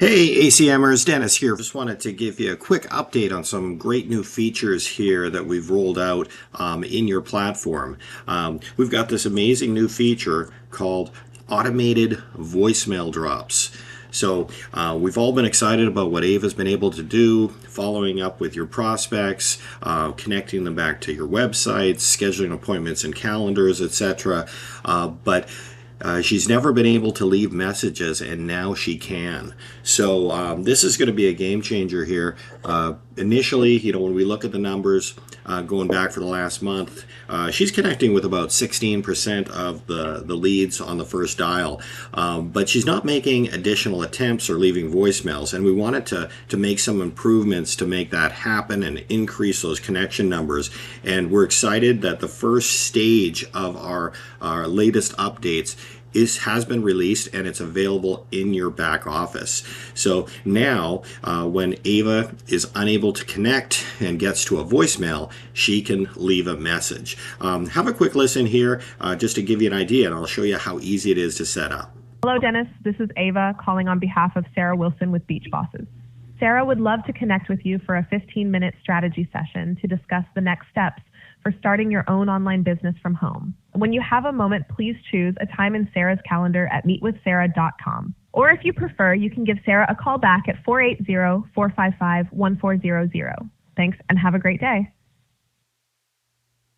Hey ACMers, Dennis here. Just wanted to give you a quick update on some great new features here that we've rolled out in your platform. We've got this amazing new feature called automated voicemail drops. So we've all been excited about what Ava's been able to do, following up with your prospects, connecting them back to your website, scheduling appointments and calendars, etc. But she's never been able to leave messages, and now she can. So this is going to be a game changer here. Initially, when we look at the numbers going back for the last month, she's connecting with about 16% of the leads on the first dial, but she's not making additional attempts or leaving voicemails, and we wanted to make some improvements to make that happen and increase those connection numbers. And we're excited that the first stage of our latest updates has been released, and it's available in your back office. So now when Ava is unable to connect and gets to a voicemail, she can leave a message. Have a quick listen here just to give you an idea, and I'll show you how easy it is to set up. Hello, Dennis. This is Ava calling on behalf of Sarah Wilson with Beach Bosses. Sarah would love to connect with you for a 15-minute strategy session to discuss the next steps for starting your own online business from home. When you have a moment, please choose a time in Sarah's calendar at meetwithsarah.com. Or if you prefer, you can give Sarah a call back at 480-455-1400. Thanks, and have a great day.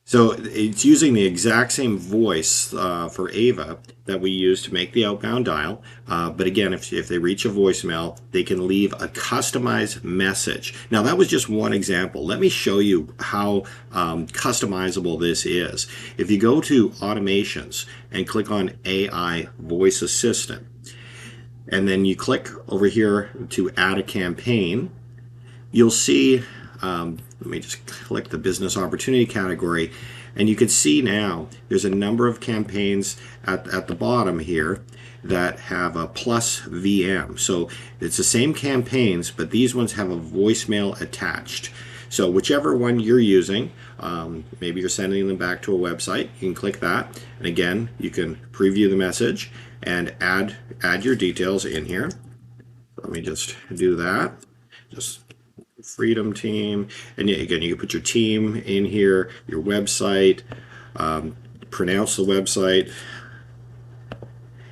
So it's using the exact same voice for Ava that we use to make the outbound dial. But again, if they reach a voicemail, they can leave a customized message. Now, that was just one example. Let me show you how customizable this is. If you go to Automations and click on AI Voice Assistant, and then you click over here to add a campaign, you'll see let me just click the business opportunity category, and you can see now there's a number of campaigns at the bottom here that have a plus VM. So it's the same campaigns, but these ones have a voicemail attached. So whichever one you're using, maybe you're sending them back to a website, you can click that, and again, you can preview the message and add your details in here. Let me just do that. Just Freedom Team, and again, you can put your team in here, your website, pronounce the website,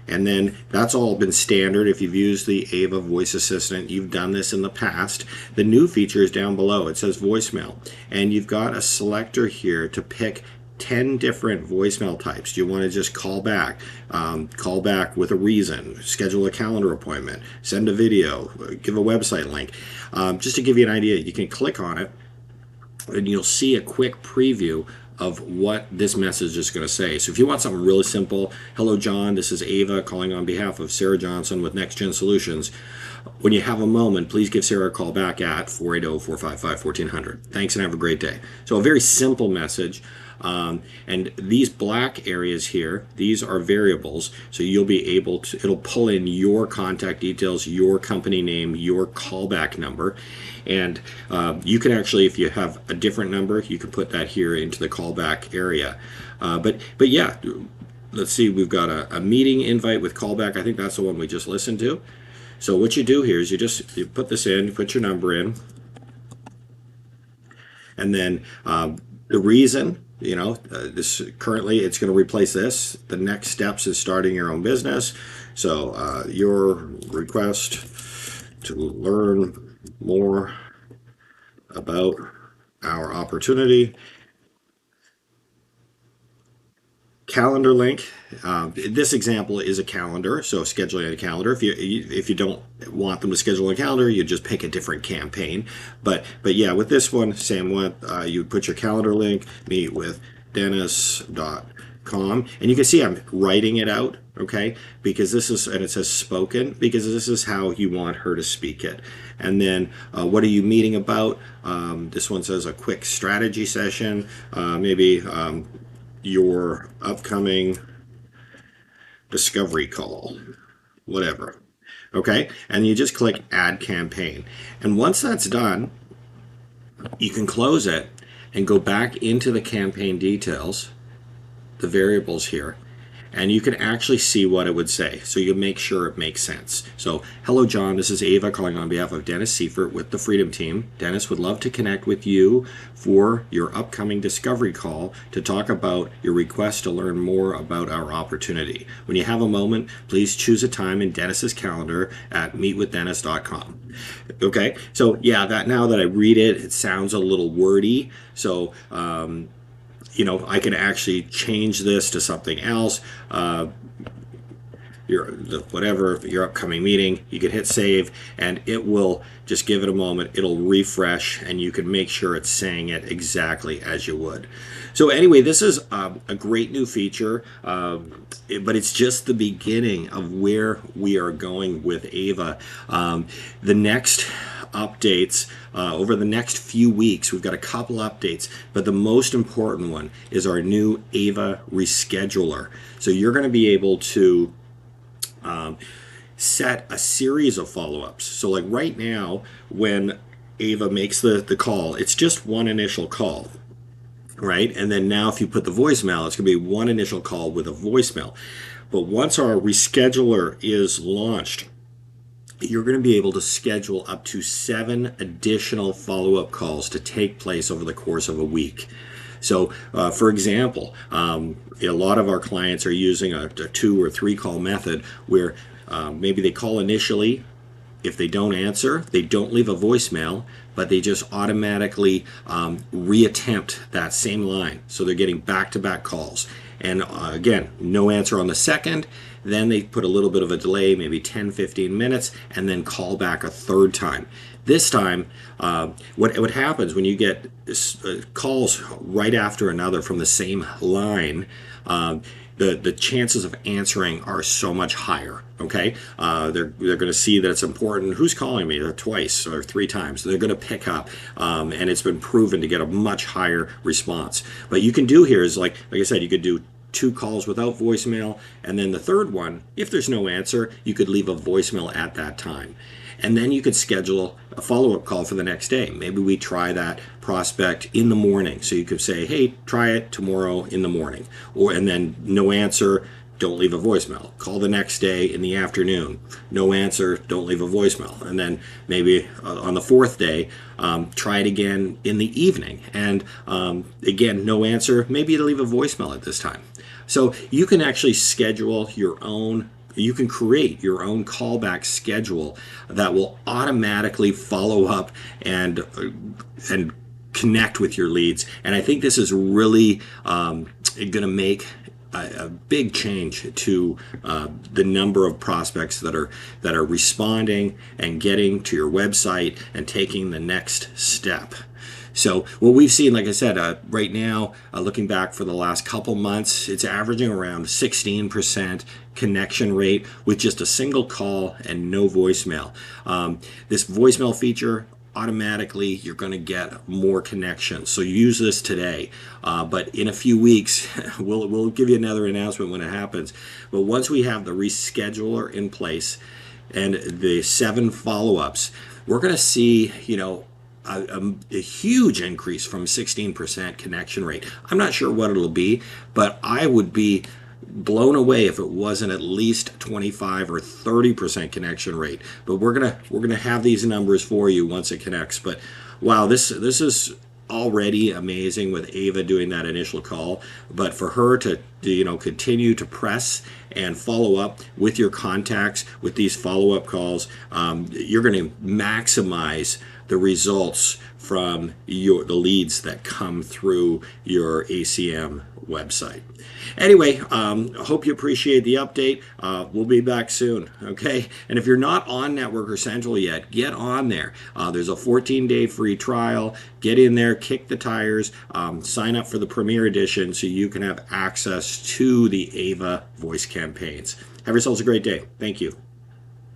and then that's all been standard. If you've used the Ava Voice Assistant, you've done this in the past. The new feature is down below. It says voicemail, and you've got a selector here to pick 10 different voicemail types. Do you want to just call back with a reason, schedule a calendar appointment, send a video, give a website link? Just to give you an idea, you can click on it and you'll see a quick preview of what this message is going to say. So if you want something really simple, hello John, this is Ava calling on behalf of Sarah Johnson with Next Gen Solutions. When you have a moment, please give Sarah a call back at 480-455-1400. Thanks and have a great day. So a very simple message. And these black areas here, these are variables, so you'll be able to, it'll pull in your contact details, your company name, your callback number, and you can actually, if you have a different number, you can put that here into the callback area. But yeah, let's see, we've got a meeting invite with callback. I think that's the one we just listened to. So what you do here is you put this in, you put your number in, and then the reason, this currently it's going to replace this. The next steps is starting your own business. So your request to learn more about our opportunity. Calendar link. This example is a calendar, so scheduling a calendar. If you don't want them to schedule a calendar, you just pick a different campaign. But yeah, with this one, same one. You put your calendar link, meet with dennis.com, and you can see I'm writing it out, okay? Because this is, and it says spoken, because this is how you want her to speak it. And then what are you meeting about? This one says a quick strategy session, maybe your upcoming discovery call, whatever. Okay, and you just click add campaign. And once that's done, you can close it and go back into the campaign details, the variables here, and you can actually see what it would say, so you make sure it makes sense. So, hello John, this is Ava calling on behalf of Dennis Seifert with the Freedom Team. Dennis would love to connect with you for your upcoming discovery call to talk about your request to learn more about our opportunity. When you have a moment, please choose a time in Dennis's calendar at meetwithdennis.com. Okay, so yeah, that now that I read it, it sounds a little wordy. So I can actually change this to something else. Your upcoming meeting, you can hit save, and it will just give it a moment. It'll refresh, and you can make sure it's saying it exactly as you would. So anyway, this is a great new feature, but it's just the beginning of where we are going with Ava. The next updates over the next few weeks, we've got a couple updates, but the most important one is our new Ava rescheduler. So you're going to be able to set a series of follow-ups. So like right now, when Ava makes the call, it's just one initial call, right? And then now if you put the voicemail, it's going to be one initial call with a voicemail. But once our rescheduler is launched, you're going to be able to schedule up to 7 additional follow-up calls to take place over the course of a week. So, for example, a lot of our clients are using a 2 or 3 call method where maybe they call initially. If they don't answer, they don't leave a voicemail, but they just automatically reattempt that same line. So they're getting back-to-back calls. And again, no answer on the second. Then they put a little bit of a delay, maybe 10, 15 minutes, and then call back a third time. This time, what happens when you get calls right after another from the same line, the chances of answering are so much higher. Okay, they're going to see that it's important. Who's calling me? Twice or 3 times. They're going to pick up, and it's been proven to get a much higher response. But you can do here is like I said, you could do 2 calls without voicemail, and then the third one, if there's no answer, you could leave a voicemail at that time. And then you could schedule a follow-up call for the next day. Maybe we try that prospect in the morning. So you could say, hey, try it tomorrow in the morning. And then no answer, don't leave a voicemail. Call the next day in the afternoon. No answer, don't leave a voicemail. And then maybe on the 4th day, try it again in the evening. And again, no answer, maybe you'll leave a voicemail at this time. So you can actually schedule your own. You can create your own callback schedule that will automatically follow up and connect with your leads. And I think this is really going to make a big change to the number of prospects that are responding and getting to your website and taking the next step. So what we've seen, like I said, right now, looking back for the last couple months, it's averaging around 16% connection rate with just a single call and no voicemail. This voicemail feature, automatically you're going to get more connections. So use this today. But in a few weeks, we'll give you another announcement when it happens. But once we have the rescheduler in place and the 7 follow-ups, we're going to see, a huge increase from 16% connection rate. I'm not sure what it'll be, but I would be blown away if it wasn't at least 25 or 30% connection rate. But we're gonna have these numbers for you once it connects. But wow, this is already amazing with Ava doing that initial call. But for her to continue to press and follow up with your contacts with these follow-up calls, you're going to maximize the results from the leads that come through your ACM website. Anyway, hope you appreciate the update. We'll be back soon, okay? And if you're not on Networker Central yet, get on there. There's a 14-day free trial. Get in there, kick the tires, sign up for the Premier Edition so you can have access to the Ava voice campaigns. Have yourselves a great day. Thank you.